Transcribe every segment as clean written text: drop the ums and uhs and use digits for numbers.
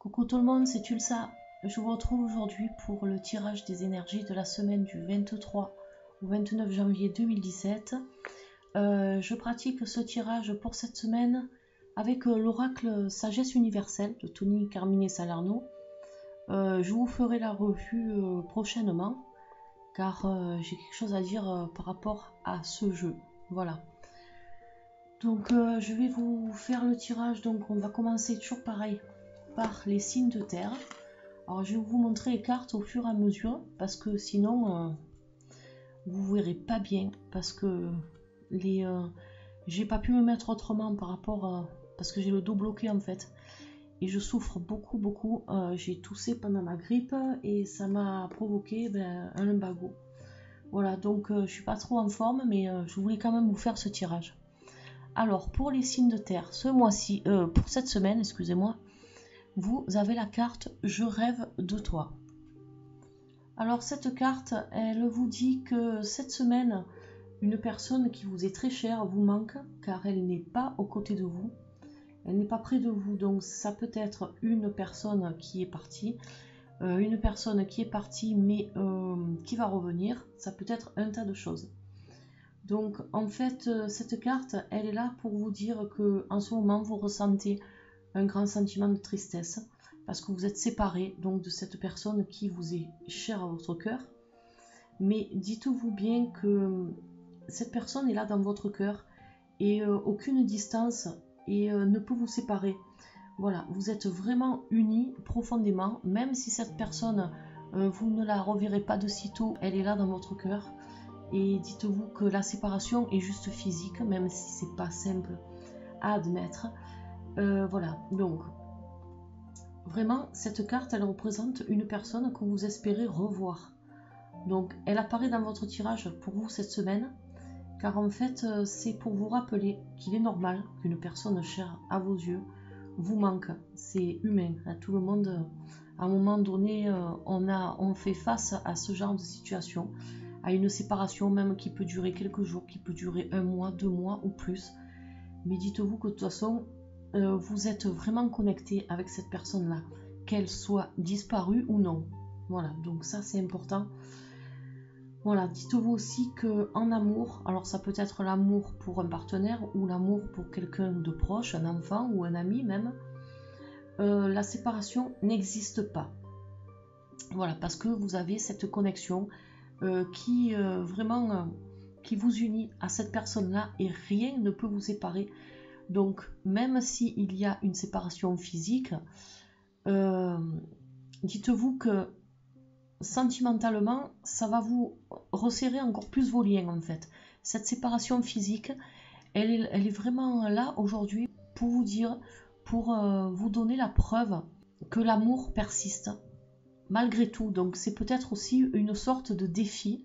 Coucou tout le monde, c'est Tulsa. Je vous retrouve aujourd'hui pour le tirage des énergies de la semaine du 23 au 29 janvier 2017. Je pratique ce tirage pour cette semaine avec l'oracle Sagesse universelle de Tony Carmine Salerno. Je vous ferai la revue prochainement car j'ai quelque chose à dire par rapport à ce jeu. Voilà. Donc je vais vous faire le tirage. Donc on va commencer toujours pareil par les signes de terre. Alors je vais vous montrer les cartes au fur et à mesure parce que sinon vous verrez pas bien parce que j'ai pas pu me mettre autrement par rapport parce que j'ai le dos bloqué en fait et je souffre beaucoup. J'ai toussé pendant ma grippe et ça m'a provoqué un lumbago. Voilà, donc je suis pas trop en forme, mais je voulais quand même vous faire ce tirage. Alors pour les signes de terre, ce mois-ci, pour cette semaine, excusez-moi, vous avez la carte « Je rêve de toi ». Alors cette carte, elle vous dit que cette semaine, une personne qui vous est très chère vous manque car elle n'est pas aux côtés de vous, elle n'est pas près de vous. Donc ça peut être une personne qui est partie, mais qui va revenir, ça peut être un tas de choses. Donc en fait, cette carte, elle est là pour vous dire que en ce moment, vous ressentez un grand sentiment de tristesse parce que vous êtes séparé donc de cette personne qui vous est chère à votre cœur. Mais dites-vous bien que cette personne est là dans votre cœur et aucune distance ne peut vous séparer. Voilà, vous êtes vraiment unis profondément, même si cette personne, vous ne la reverrez pas de sitôt, elle est là dans votre cœur. Et dites-vous que la séparation est juste physique, même si c'est pas simple à admettre. Voilà, donc vraiment cette carte elle représente une personne que vous espérez revoir. Donc elle apparaît dans votre tirage pour vous cette semaine, car en fait c'est pour vous rappeler qu'il est normal qu'une personne chère à vos yeux vous manque. C'est humain, à tout le monde, à un moment donné, on fait face à ce genre de situation, à une séparation même qui peut durer quelques jours, qui peut durer 1 mois, 2 mois ou plus. Mais dites-vous que de toute façon, vous êtes vraiment connecté avec cette personne-là, qu'elle soit disparue ou non. Voilà, donc ça c'est important. Voilà, dites-vous aussi que en amour, alors ça peut être l'amour pour un partenaire ou l'amour pour quelqu'un de proche, un enfant ou un ami même, la séparation n'existe pas. Voilà, parce que vous avez cette connexion qui vous unit à cette personne-là et rien ne peut vous séparer. Donc même s'il y a une séparation physique, dites-vous que sentimentalement, ça va vous resserrer encore plus vos liens en fait. Cette séparation physique, elle est vraiment là aujourd'hui pour vous dire, pour vous donner la preuve que l'amour persiste malgré tout. Donc c'est peut-être aussi une sorte de défi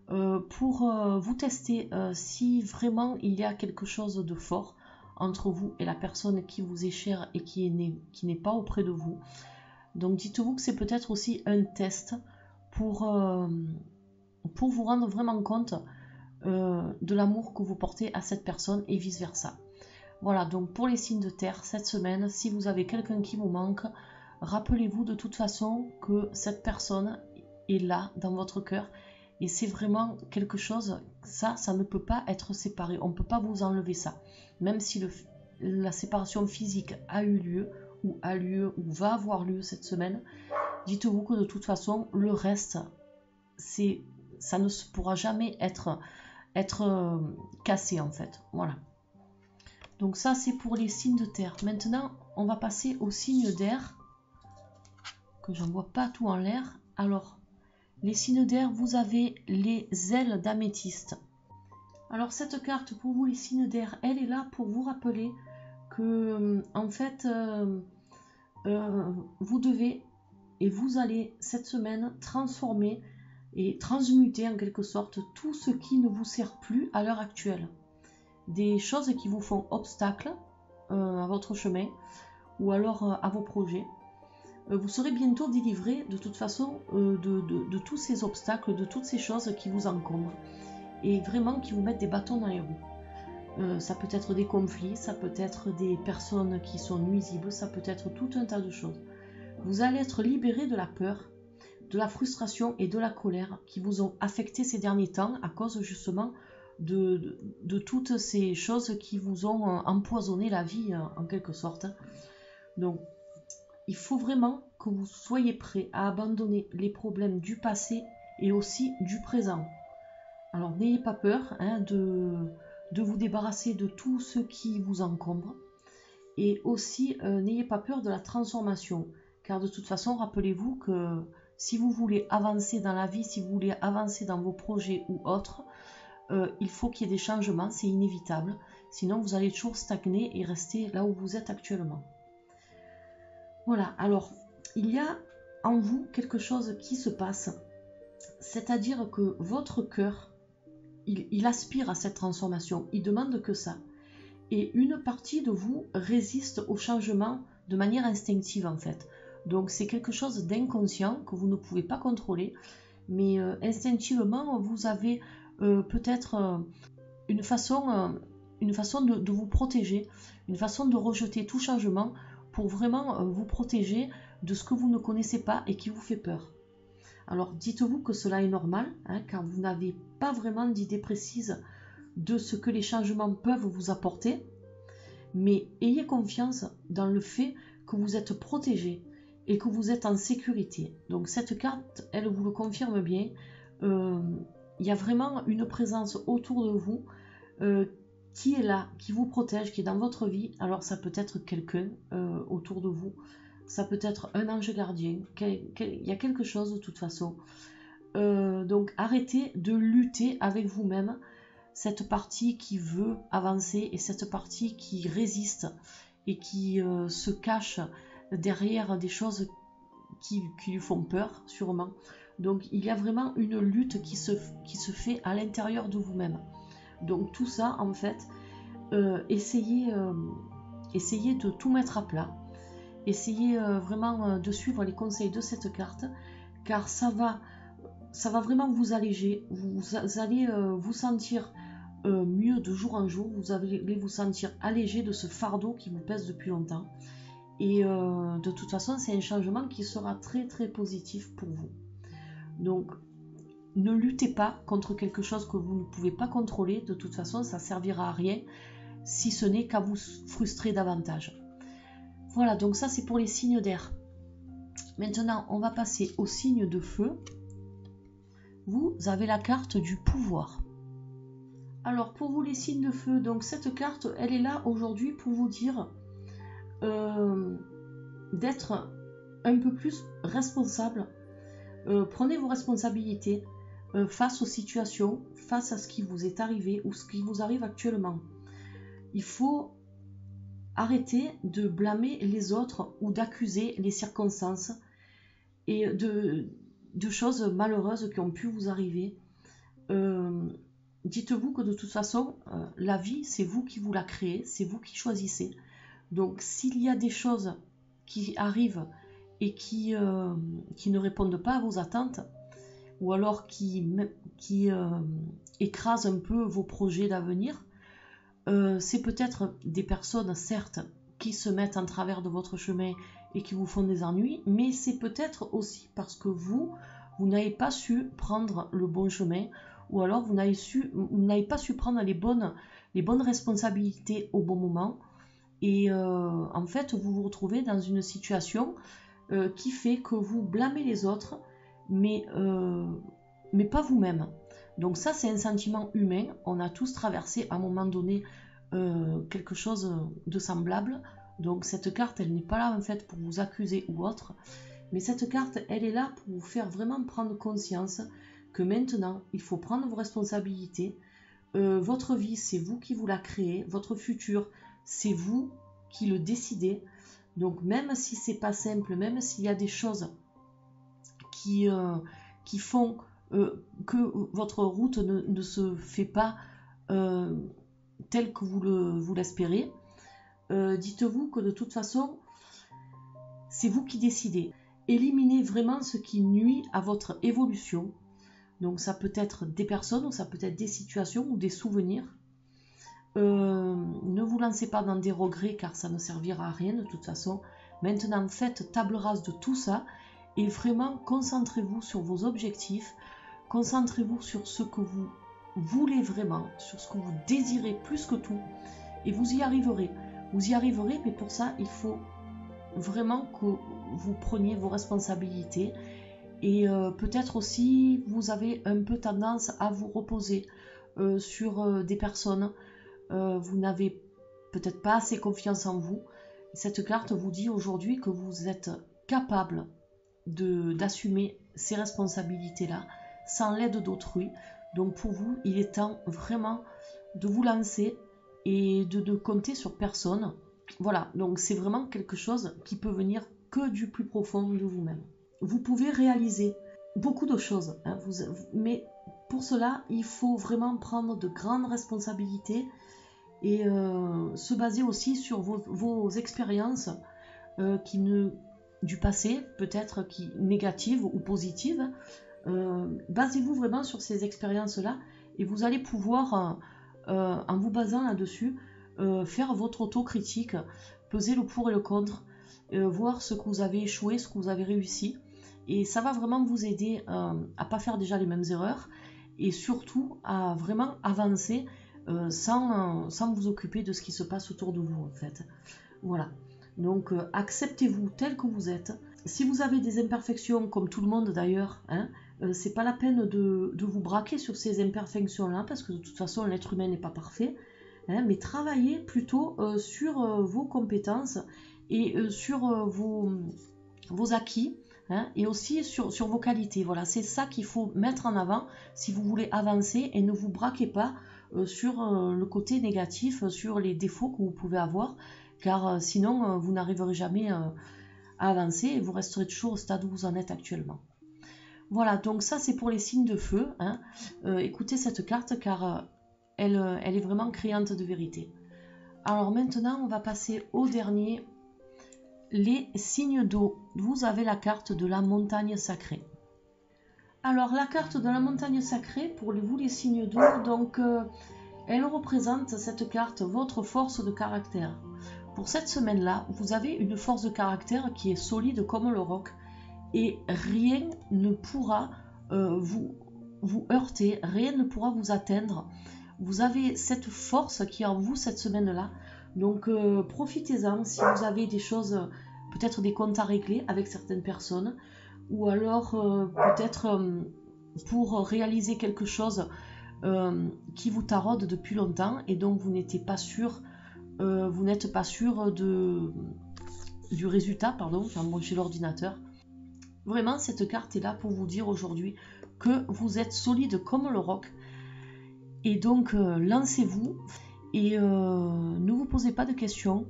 pour vous tester si vraiment il y a quelque chose de fort entre vous et la personne qui vous est chère et qui n'est pas auprès de vous. Donc dites-vous que c'est peut-être aussi un test pour vous rendre vraiment compte de l'amour que vous portez à cette personne et vice versa. Voilà, donc pour les signes de terre, cette semaine, si vous avez quelqu'un qui vous manque, rappelez-vous de toute façon que cette personne est là dans votre cœur et c'est vraiment quelque chose, ça ne peut pas être séparé, on ne peut pas vous enlever ça. Même si la séparation physique a eu lieu ou va avoir lieu cette semaine, dites-vous que de toute façon, le reste, ça ne pourra jamais être cassé en fait. Voilà. Donc ça, c'est pour les signes de terre. Maintenant, on va passer aux signes d'air, que j'envoie pas tout en l'air. Alors, les signes d'air, vous avez les ailes d'améthyste. Alors cette carte, pour vous les signes d'air, elle est là pour vous rappeler que en fait, vous devez et vous allez cette semaine transformer et transmuter en quelque sorte tout ce qui ne vous sert plus à l'heure actuelle. Des choses qui vous font obstacle à votre chemin ou alors à vos projets. Vous serez bientôt délivré de toute façon de tous ces obstacles, de toutes ces choses qui vous encombrent et vraiment qui vous mettent des bâtons dans les roues. Ça peut être des conflits, ça peut être des personnes qui sont nuisibles, ça peut être tout un tas de choses. Vous allez être libéré de la peur, de la frustration et de la colère qui vous ont affecté ces derniers temps à cause justement de toutes ces choses qui vous ont empoisonné la vie en quelque sorte. Donc, il faut vraiment que vous soyez prêts à abandonner les problèmes du passé et aussi du présent. Alors, n'ayez pas peur de vous débarrasser de tout ce qui vous encombre. Et aussi, n'ayez pas peur de la transformation. Car de toute façon, rappelez-vous que si vous voulez avancer dans la vie, si vous voulez avancer dans vos projets ou autres, il faut qu'il y ait des changements, c'est inévitable. Sinon, vous allez toujours stagner et rester là où vous êtes actuellement. Voilà, alors, il y a en vous quelque chose qui se passe. C'est-à-dire que votre cœur, il aspire à cette transformation. Il demande que ça. Et une partie de vous résiste au changement de manière instinctive en fait. Donc c'est quelque chose d'inconscient que vous ne pouvez pas contrôler, mais instinctivement vous avez peut-être une façon de vous protéger, une façon de rejeter tout changement pour vraiment vous protéger de ce que vous ne connaissez pas et qui vous fait peur. Alors dites-vous que cela est normal, car vous n'avez pas vraiment d'idée précise de ce que les changements peuvent vous apporter, mais ayez confiance dans le fait que vous êtes protégé et que vous êtes en sécurité. Donc cette carte, elle vous le confirme bien. Il y a vraiment une présence autour de vous qui est là, qui vous protège, qui est dans votre vie. Alors ça peut être quelqu'un autour de vous, ça peut être un ange gardien, il y a quelque chose de toute façon. Donc arrêtez de lutter avec vous-même, cette partie qui veut avancer et cette partie qui résiste et qui se cache derrière des choses qui lui font peur sûrement. Donc il y a vraiment une lutte qui se fait à l'intérieur de vous-même. Donc tout ça en fait, essayez de tout mettre à plat. Essayez vraiment de suivre les conseils de cette carte, car ça va vraiment vous alléger. Vous allez vous sentir mieux de jour en jour. Vous allez vous sentir allégé de ce fardeau qui vous pèse depuis longtemps. Et de toute façon, c'est un changement qui sera très très positif pour vous. Donc, ne luttez pas contre quelque chose que vous ne pouvez pas contrôler. De toute façon, ça ne servira à rien, si ce n'est qu'à vous frustrer davantage. Voilà, donc ça c'est pour les signes d'air. Maintenant, on va passer aux signes de feu. Vous avez la carte du pouvoir. Alors, pour vous les signes de feu, donc cette carte, elle est là aujourd'hui pour vous dire d'être un peu plus responsable. Prenez vos responsabilités face aux situations, face à ce qui vous est arrivé ou ce qui vous arrive actuellement. Il faut arrêter de blâmer les autres ou d'accuser les circonstances et de choses malheureuses qui ont pu vous arriver. Dites-vous que de toute façon, la vie, c'est vous qui vous la créez, c'est vous qui choisissez. Donc s'il y a des choses qui arrivent et qui ne répondent pas à vos attentes, ou alors qui écrasent un peu vos projets d'avenir, c'est peut-être des personnes, certes, qui se mettent en travers de votre chemin et qui vous font des ennuis, mais c'est peut-être aussi parce que vous n'avez pas su prendre le bon chemin, ou alors vous n'avez pas su prendre les bonnes responsabilités au bon moment, et en fait vous vous retrouvez dans une situation qui fait que vous blâmez les autres, mais pas vous-même. Donc ça, c'est un sentiment humain. On a tous traversé à un moment donné quelque chose de semblable. Donc cette carte, elle n'est pas là en fait pour vous accuser ou autre. Mais cette carte, elle est là pour vous faire vraiment prendre conscience que maintenant, il faut prendre vos responsabilités. Votre vie, c'est vous qui vous la créez. Votre futur, c'est vous qui le décidez. Donc même si c'est pas simple, même s'il y a des choses qui font que votre route ne se fait pas telle que vous l'espérez, dites-vous que de toute façon, c'est vous qui décidez. Éliminez vraiment ce qui nuit à votre évolution. Donc ça peut être des personnes, ou ça peut être des situations ou des souvenirs. Ne vous lancez pas dans des regrets car ça ne servira à rien de toute façon. Maintenant, faites table rase de tout ça et vraiment concentrez-vous sur vos objectifs, concentrez-vous sur ce que vous voulez vraiment, sur ce que vous désirez plus que tout et vous y arriverez. Vous y arriverez, mais pour ça, il faut vraiment que vous preniez vos responsabilités et peut-être aussi vous avez un peu tendance à vous reposer sur des personnes. Vous n'avez peut-être pas assez confiance en vous. Cette carte vous dit aujourd'hui que vous êtes capable d'assumer ces responsabilités-là sans l'aide d'autrui. Donc pour vous, il est temps vraiment de vous lancer et de ne compter sur personne. Voilà, donc c'est vraiment quelque chose qui peut venir que du plus profond de vous-même. Vous pouvez réaliser beaucoup de choses, hein, mais pour cela, il faut vraiment prendre de grandes responsabilités et se baser aussi sur vos expériences du passé, peut-être négatives ou positives. Basez-vous vraiment sur ces expériences-là et vous allez pouvoir, en vous basant là-dessus, faire votre autocritique, peser le pour et le contre, voir ce que vous avez échoué, ce que vous avez réussi. Et ça va vraiment vous aider à ne pas faire déjà les mêmes erreurs et surtout à vraiment avancer sans vous occuper de ce qui se passe autour de vous en fait. Voilà. Donc acceptez-vous tel que vous êtes. Si vous avez des imperfections, comme tout le monde d'ailleurs, hein, c'est pas la peine de vous braquer sur ces imperfections-là, parce que de toute façon l'être humain n'est pas parfait, hein, mais travaillez plutôt sur vos compétences et sur vos acquis, hein, et aussi sur vos qualités. Voilà, c'est ça qu'il faut mettre en avant si vous voulez avancer et ne vous braquez pas sur le côté négatif, sur les défauts que vous pouvez avoir, car sinon vous n'arriverez jamais à avancer et vous resterez toujours au stade où vous en êtes actuellement. Voilà, donc ça c'est pour les signes de feu, hein. Écoutez cette carte car elle est vraiment criante de vérité. Alors maintenant on va passer au dernier, les signes d'eau. Vous avez la carte de la montagne sacrée. Alors la carte de la montagne sacrée, pour vous les signes d'eau, donc elle représente, cette carte, votre force de caractère. Pour cette semaine-là, vous avez une force de caractère qui est solide comme le roc et rien ne pourra vous heurter, rien ne pourra vous atteindre. Vous avez cette force qui est en vous cette semaine-là, donc profitez-en si vous avez des choses, peut-être des comptes à régler avec certaines personnes, ou alors peut-être pour réaliser quelque chose qui vous taraude depuis longtemps et donc vous n'êtes pas sûr du résultat, j'ai embranché l'ordinateur. Vraiment, cette carte est là pour vous dire aujourd'hui que vous êtes solide comme le roc. Et donc, lancez-vous et ne vous posez pas de questions.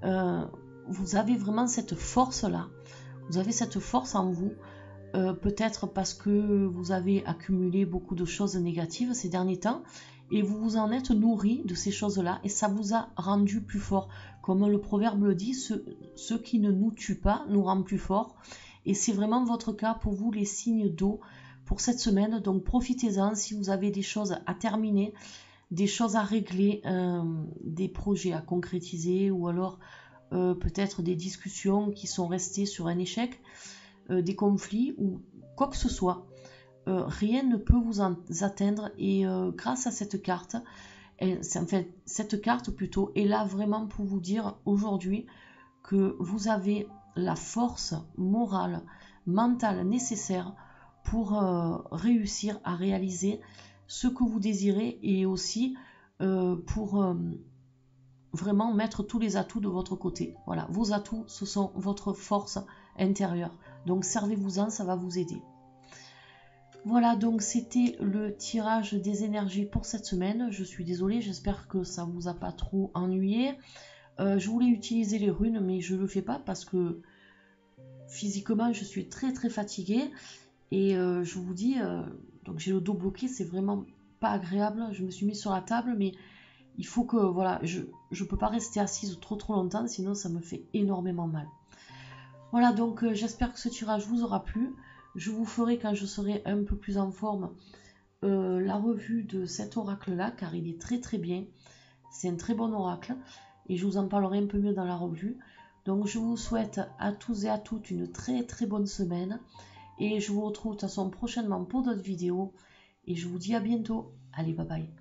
Vous avez vraiment cette force-là. Vous avez cette force en vous. Peut-être parce que vous avez accumulé beaucoup de choses négatives ces derniers temps et vous vous en êtes nourri de ces choses-là et ça vous a rendu plus fort. Comme le proverbe le dit, ce qui ne nous tue pas nous rend plus fort. Et c'est vraiment votre cas pour vous, les signes d'eau, pour cette semaine. Donc profitez-en si vous avez des choses à terminer, des choses à régler, des projets à concrétiser ou alors peut-être des discussions qui sont restées sur un échec, des conflits ou quoi que ce soit. Rien ne peut vous atteindre et grâce à cette carte, cette carte plutôt est là vraiment pour vous dire aujourd'hui que vous avez la force morale, mentale nécessaire pour réussir à réaliser ce que vous désirez et aussi pour vraiment mettre tous les atouts de votre côté. Voilà, vos atouts, ce sont votre force intérieure. Donc servez-vous-en, ça va vous aider. Voilà, donc c'était le tirage des énergies pour cette semaine. Je suis désolée, j'espère que ça vous a pas trop ennuyé. Je voulais utiliser les runes, mais je ne le fais pas parce que physiquement, je suis très très fatiguée. Et je vous dis, donc j'ai le dos bloqué, c'est vraiment pas agréable. Je me suis mise sur la table, mais il faut que, voilà, je ne peux pas rester assise trop longtemps, sinon ça me fait énormément mal. Voilà, donc j'espère que ce tirage vous aura plu. Je vous ferai, quand je serai un peu plus en forme, la revue de cet oracle-là, car il est très très bien. C'est un très bon oracle, et je vous en parlerai un peu mieux dans la revue. Donc je vous souhaite à tous et à toutes une très très bonne semaine. Et je vous retrouve de toute façon prochainement pour d'autres vidéos. Et je vous dis à bientôt. Allez, bye bye.